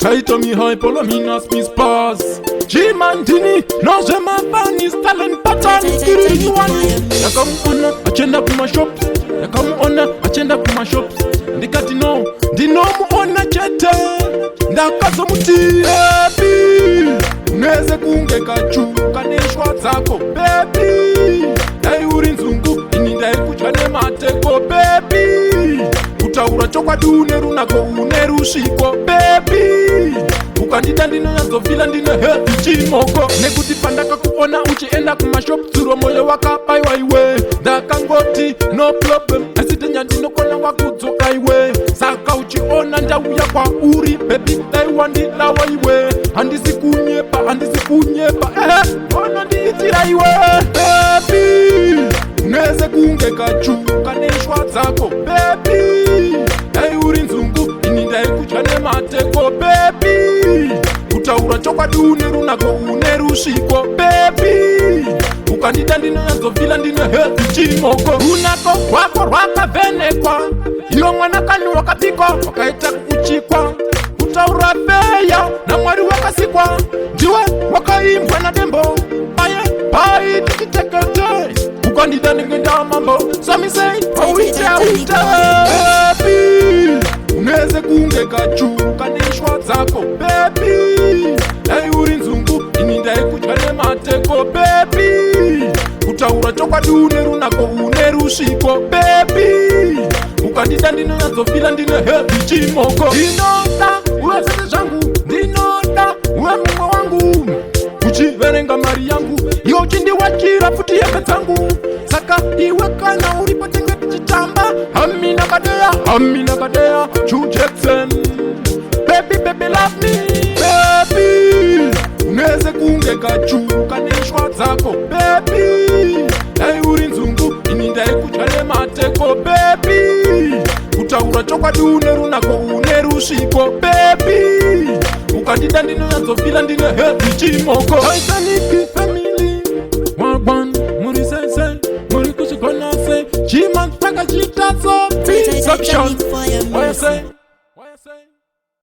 Taito mi hai polo minas mi spas Chimandini no jema banis talent pattern spiritual Yakamuona achenda kuma shops Yakamuona achenda kuma shops Ndikati no ndino muona chete Ndakazo muti baby Uneze kunge kachuka neshwa zako baby Dai uri nzungu ini dai kuchane mateko baby Utaura chokwa dune runako unerushiko baby Ukandida ndino yanzofila ndine heavy chimoko Nekuti pandaka kuona uchienda kumashop Zuro moyo wakapaiwa iwe Ndakangoti no problem Asitenya ndino kona wakudzoka iwe Saka uchiona ndauya kwa uri baby daiwa ndilawa iwe Handisi kunyepa Ona ndiitira iwe baby Uneze kunge kachuka neshwa zako baby Dai uri nzungu ini dai kuchane mateko baby Utaura chokwa dune runako unerushiko baby Ukandida ndino yanzofila ndine heavy chimoko Runako rwako rwakavenekwa Iyo mwana kanyu wakapikwa wakaita kuchikwa Utaura feya na mwari wakasikwa Ndiwe wakaimbwa na dembo Baye tikitekete Ukandida ningenda mambo So me say wite baby Uneze kunge kachuka neshwa zako baby Dai uri nzungu ini dai kuchane mateko baby Utaura chokwa dune runako unerushiko baby Ukandida ndino yanzofila ndine heavy chimoko Ndinoda uwe zete zangu Ndinoda uwe mumwa wangu Uchiverenga mari yangu Iyo chindi wachira futi yaka zangu Saka iwe kana uripotenge pichichamba Amina kadea Chu Jackson Baby love me Baby Uneze kunge kachuka neshwa zako baby Dai uri nzungu ini dai kuchane mateko baby Utaura chokwa dune runako unerushiko baby Ukandida ndino yanzofila ndine heavy chimoko Titanic femi